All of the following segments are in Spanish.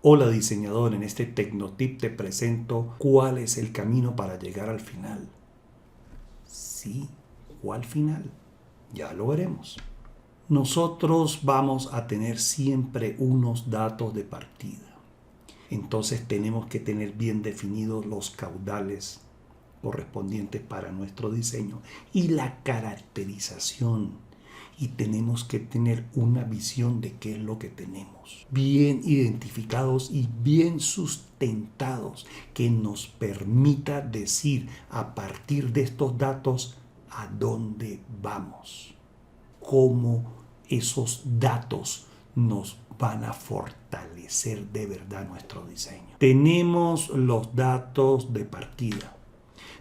Hola diseñador, en este Tecnotip te presento cuál es el camino para llegar al final. Sí, ¿cuál final? Ya lo veremos. Nosotros vamos a tener siempre unos datos de partida. Entonces tenemos que tener bien definidos los caudales correspondientes para nuestro diseño y la caracterización. Y tenemos que tener una visión de qué es lo que tenemos. Bien identificados y bien sustentados, que nos permita decir a partir de estos datos a dónde vamos. Cómo esos datos nos van a fortalecer de verdad nuestro diseño. Tenemos los datos de partida.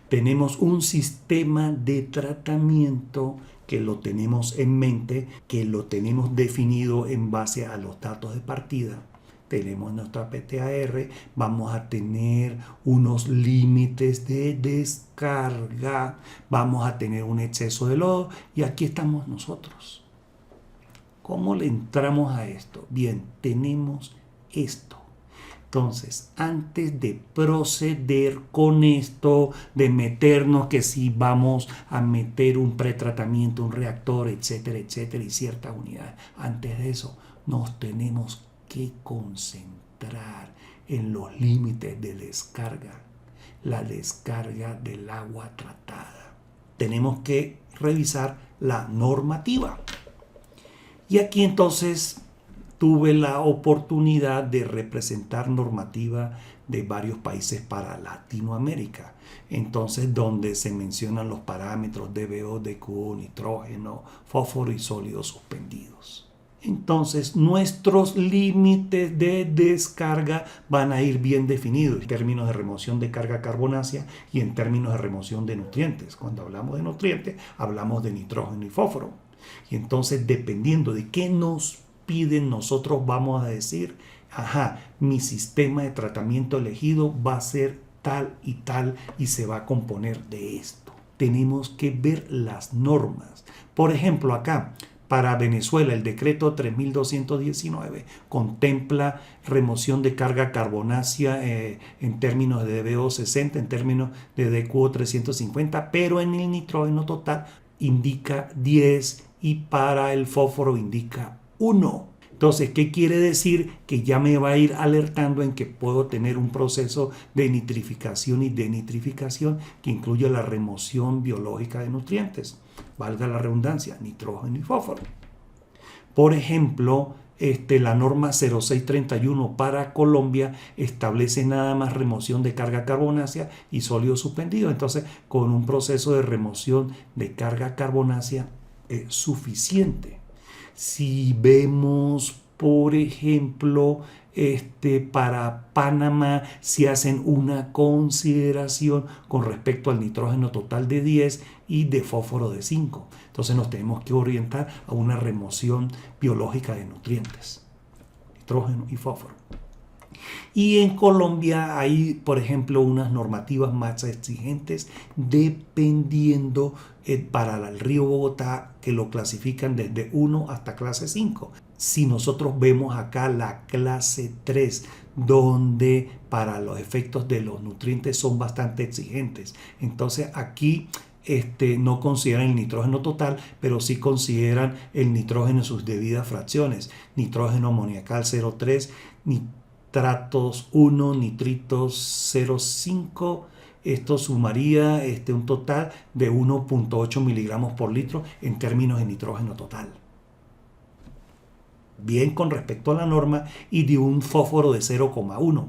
Tenemos un sistema de tratamiento que lo tenemos en mente, que lo tenemos definido en base a los datos de partida. Tenemos nuestra PTAR, vamos a tener unos límites de descarga, vamos a tener un exceso de lodo y aquí estamos nosotros. ¿Cómo le entramos a esto? Bien, tenemos esto. Entonces, antes de proceder con esto, de meternos que si vamos a meter un pretratamiento, un reactor, etcétera, etcétera, y ciertas unidades, antes de eso nos tenemos que concentrar en los límites de descarga, la descarga del agua tratada. Tenemos que revisar la normativa. Y aquí entonces tuve la oportunidad de representar normativa de varios países para Latinoamérica. Entonces, donde se mencionan los parámetros DBO, DQ, nitrógeno, fósforo y sólidos suspendidos. Entonces, nuestros límites de descarga van a ir bien definidos en términos de remoción de carga carbonácea y en términos de remoción de nutrientes. Cuando hablamos de nutrientes, hablamos de nitrógeno y fósforo. Y entonces, dependiendo de qué nos piden, nosotros vamos a decir, mi sistema de tratamiento elegido va a ser tal y se va a componer de esto. Tenemos que ver las normas. Por ejemplo, acá, para Venezuela, el decreto 3219 contempla remoción de carga carbonácea en términos de DBO 60, en términos de DQO 350, pero en el nitrógeno total indica 10 y para el fósforo indica 1. Entonces, ¿qué quiere decir? Que ya me va a ir alertando en que puedo tener un proceso de nitrificación y denitrificación que incluye la remoción biológica de nutrientes, valga la redundancia, nitrógeno y fósforo. Por ejemplo, la norma 0631 para Colombia establece nada más remoción de carga carbonácea y sólido suspendido. Entonces, con un proceso de remoción de carga carbonácea suficiente. Si vemos, por ejemplo, para Panamá, si hacen una consideración con respecto al nitrógeno total de 10 y de fósforo de 5. Entonces nos tenemos que orientar a una remoción biológica de nutrientes, nitrógeno y fósforo. Y en Colombia hay, por ejemplo, unas normativas más exigentes dependiendo para el río Bogotá, que lo clasifican desde 1 hasta clase 5. Si nosotros vemos acá la clase 3, donde para los efectos de los nutrientes son bastante exigentes. Entonces aquí no consideran el nitrógeno total, pero sí consideran el nitrógeno en sus debidas fracciones. Nitrógeno amoniacal 0,3, nitratos 1, nitritos 0,5. Esto sumaría un total de 1.8 miligramos por litro en términos de nitrógeno total. Bien con respecto a la norma, y de un fósforo de 0,1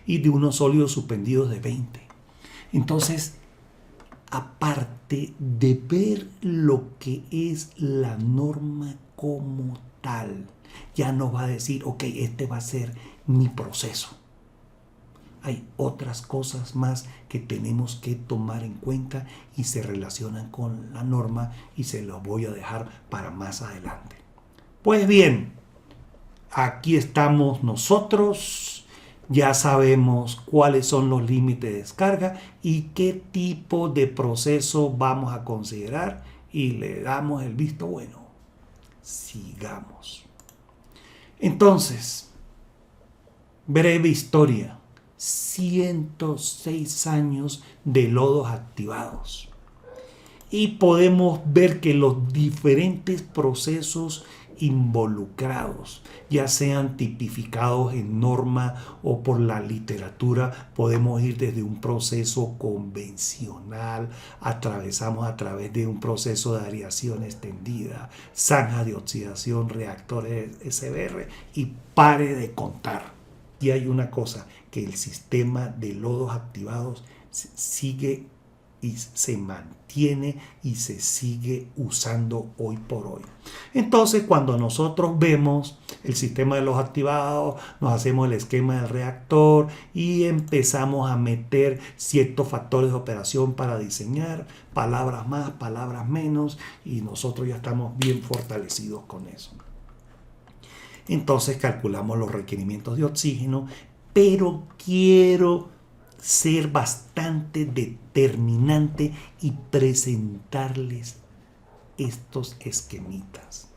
y de unos sólidos suspendidos de 20. Entonces, aparte de ver lo que es la norma como tal, ya nos va a decir, ok, este va a ser mi proceso. Hay otras cosas más que tenemos que tomar en cuenta y se relacionan con la norma y se los voy a dejar para más adelante. Pues bien, aquí estamos nosotros, ya sabemos cuáles son los límites de descarga y qué tipo de proceso vamos a considerar y le damos el visto bueno. Sigamos. Entonces, Breve historia. 106 años de lodos activados. Y podemos ver que los diferentes procesos involucrados, ya sean tipificados en norma o por la literatura, podemos ir desde un proceso convencional, atravesamos a través de un proceso de aireación extendida, zanja de oxidación, reactores SBR y pare de contar. Y hay una cosa, que el sistema de lodos activados sigue y se mantiene y se sigue usando hoy por hoy. Entonces, cuando nosotros vemos el sistema de los activados, nos hacemos el esquema del reactor y empezamos a meter ciertos factores de operación para diseñar, palabras más, palabras menos, y nosotros ya estamos bien fortalecidos con eso. Entonces calculamos los requerimientos de oxígeno, pero quiero ser bastante determinante y presentarles estos esquemitas.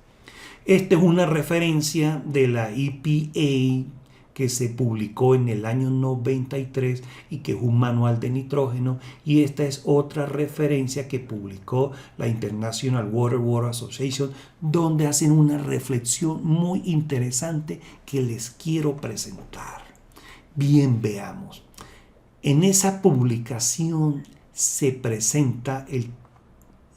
Esta es una referencia de la EPA que se publicó en el año 93 y que es un manual de nitrógeno, y esta es otra referencia que publicó la International Water Association, donde hacen una reflexión muy interesante que les quiero presentar. Bien, veamos. En esa publicación se presenta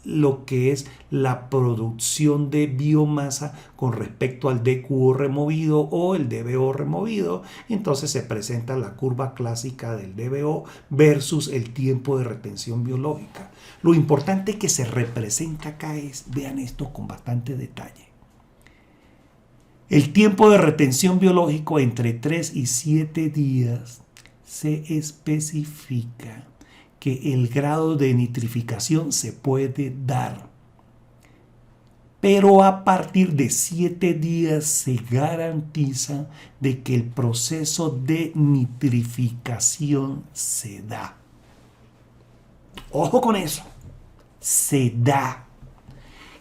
lo que es la producción de biomasa con respecto al DQO removido o el DBO removido. Entonces se presenta la curva clásica del DBO versus el tiempo de retención biológica. Lo importante que se representa acá es, vean esto con bastante detalle. El tiempo de retención biológico entre 3 y 7 días se especifica que el grado de nitrificación se puede dar, pero a partir de 7 días se garantiza de que el proceso de nitrificación se da. Ojo con eso, se da.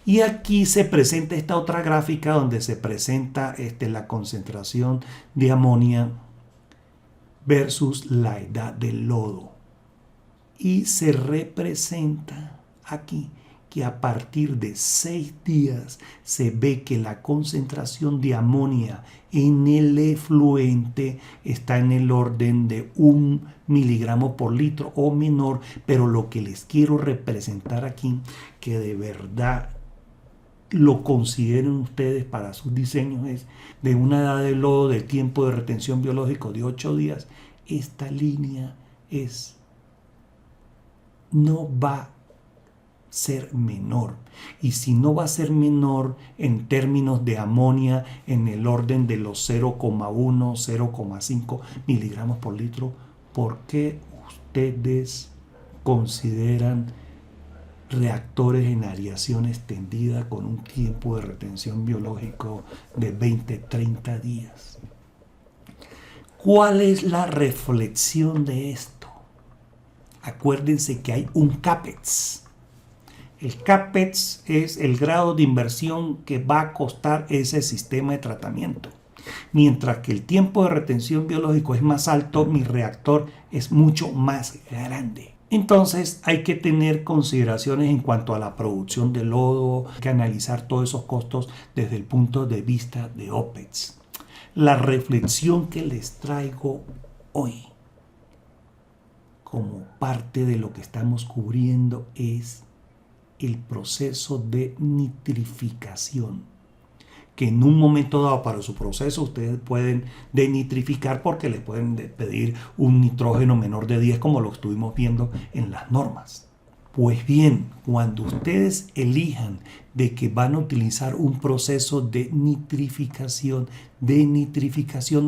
Y aquí se presenta esta otra gráfica donde se presenta la concentración de amonía versus la edad del lodo. Y se representa aquí que a partir de 6 días se ve que la concentración de amonía en el efluente está en el orden de 1 miligramo por litro o menor, pero lo que les quiero representar aquí, que de verdad lo consideren ustedes para sus diseños, es de una edad de lodo de tiempo de retención biológico de 8 días. Esta línea no va a ser menor, y si no va a ser menor en términos de amonía en el orden de los 0,1, 0,5 miligramos por litro, ¿por qué ustedes consideran reactores en aireación extendida con un tiempo de retención biológico de 20-30 días? ¿Cuál es la reflexión de esto? Acuérdense que hay un CAPEX. El CAPEX es el grado de inversión que va a costar ese sistema de tratamiento. Mientras que el tiempo de retención biológico es más alto, mi reactor es mucho más grande. Entonces hay que tener consideraciones en cuanto a la producción de lodo, hay que analizar todos esos costos desde el punto de vista de OPEX. La reflexión que les traigo hoy como parte de lo que estamos cubriendo es el proceso de nitrificación, que en un momento dado para su proceso ustedes pueden denitrificar porque les pueden pedir un nitrógeno menor de 10, como lo estuvimos viendo en las normas. Pues bien, cuando ustedes elijan de que van a utilizar un proceso de nitrificación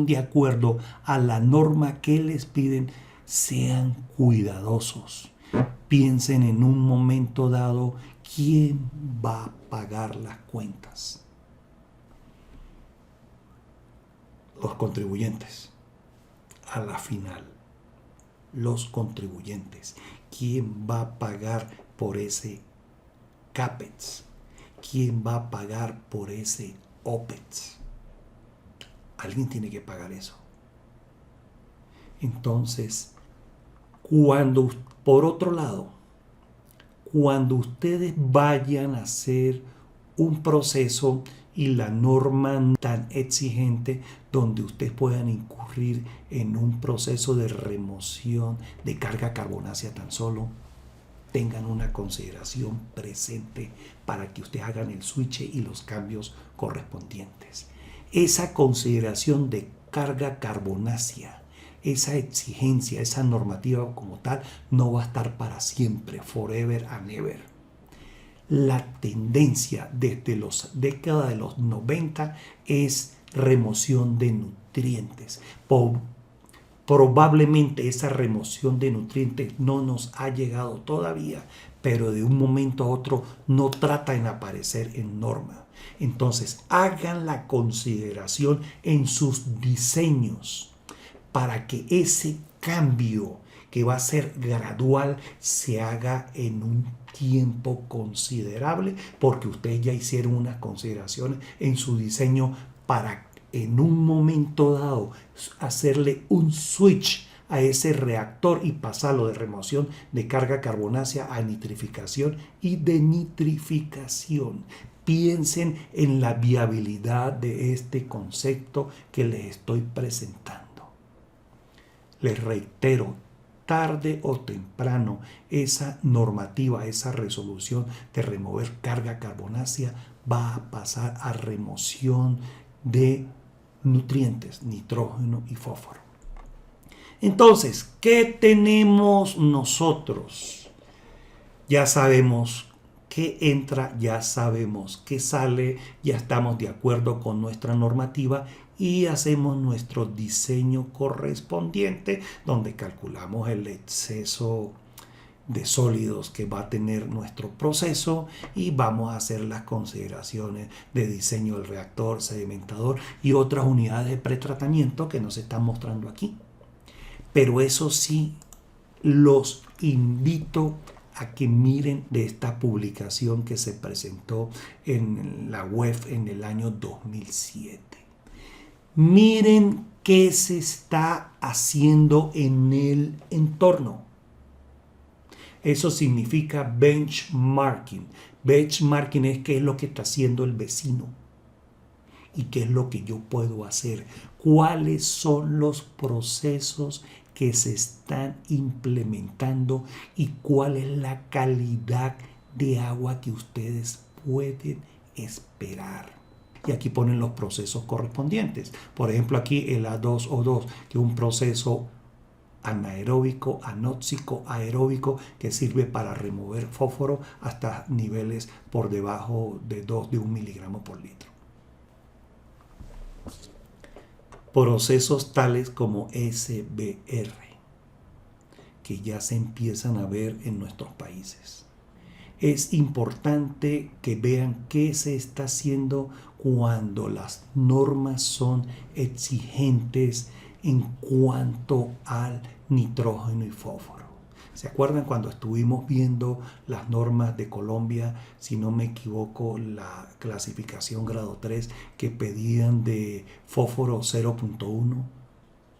de acuerdo a la norma que les piden, sean cuidadosos. Piensen en un momento dado quién va a pagar las cuentas. Los contribuyentes. A la final, los contribuyentes. ¿Quién va a pagar por ese CAPEX? ¿Quién va a pagar por ese OPEX? Alguien tiene que pagar eso. Entonces, por otro lado, cuando ustedes vayan a hacer un proceso y la norma tan exigente donde ustedes puedan incurrir en un proceso de remoción de carga carbonácea tan solo, tengan una consideración presente para que ustedes hagan el switch y los cambios correspondientes. Esa consideración de carga carbonácea, esa exigencia, esa normativa como tal, no va a estar para siempre, forever and ever. La tendencia desde las décadas de los 90 es remoción de nutrientes. Probablemente esa remoción de nutrientes no nos ha llegado todavía, pero de un momento a otro no trata en aparecer en norma. Entonces, hagan la consideración en sus diseños para que ese cambio que va a ser gradual se haga en un tiempo considerable, porque ustedes ya hicieron unas consideraciones en su diseño para en un momento dado hacerle un switch a ese reactor y pasarlo de remoción de carga carbonácea a nitrificación y denitrificación. Piensen en la viabilidad de este concepto que les estoy presentando. Les reitero, tarde o temprano, esa normativa, esa resolución de remover carga carbonácea va a pasar a remoción de nutrientes, nitrógeno y fósforo. Entonces, ¿qué tenemos nosotros? Ya sabemos qué entra, ya sabemos qué sale, ya estamos de acuerdo con nuestra normativa y hacemos nuestro diseño correspondiente donde calculamos el exceso de sólidos que va a tener nuestro proceso y vamos a hacer las consideraciones de diseño del reactor, sedimentador y otras unidades de pretratamiento que nos están mostrando aquí. Pero eso sí, los invito a que miren de esta publicación que se presentó en la web en el año 2007. Miren qué se está haciendo en el entorno. Eso significa benchmarking. Benchmarking es qué es lo que está haciendo el vecino y qué es lo que yo puedo hacer. ¿Cuáles son los procesos que se están implementando y cuál es la calidad de agua que ustedes pueden esperar? Y aquí ponen los procesos correspondientes. Por ejemplo, aquí el A2O2, que es un proceso anaeróbico, anóxico, aeróbico, que sirve para remover fósforo hasta niveles por debajo de 1 miligramo por litro. Procesos tales como SBR, que ya se empiezan a ver en nuestros países. Es importante que vean qué se está haciendo cuando las normas son exigentes en cuanto al nitrógeno y fósforo. ¿Se acuerdan cuando estuvimos viendo las normas de Colombia, si no me equivoco, la clasificación grado 3 que pedían de fósforo 0.1?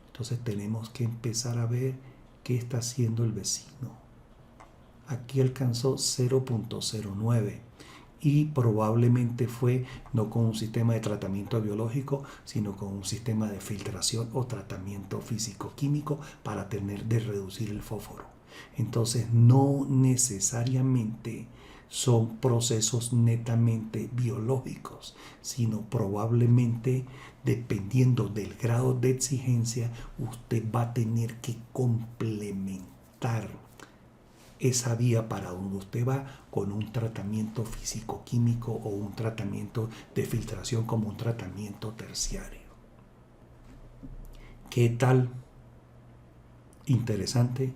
Entonces tenemos que empezar a ver qué está haciendo el vecino. Aquí alcanzó 0.09 y probablemente fue no con un sistema de tratamiento biológico, sino con un sistema de filtración o tratamiento físico-químico para tener de reducir el fósforo. Entonces no necesariamente son procesos netamente biológicos, sino probablemente dependiendo del grado de exigencia, usted va a tener que complementar esa vía para donde usted va con un tratamiento físico-químico o un tratamiento de filtración como un tratamiento terciario. ¿Qué tal? Interesante.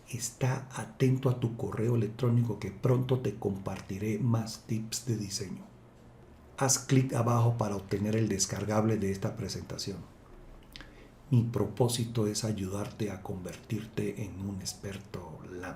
Está atento a tu correo electrónico que pronto te compartiré más tips de diseño. Haz clic abajo para obtener el descargable de esta presentación. Mi propósito es ayudarte a convertirte en un experto LAM.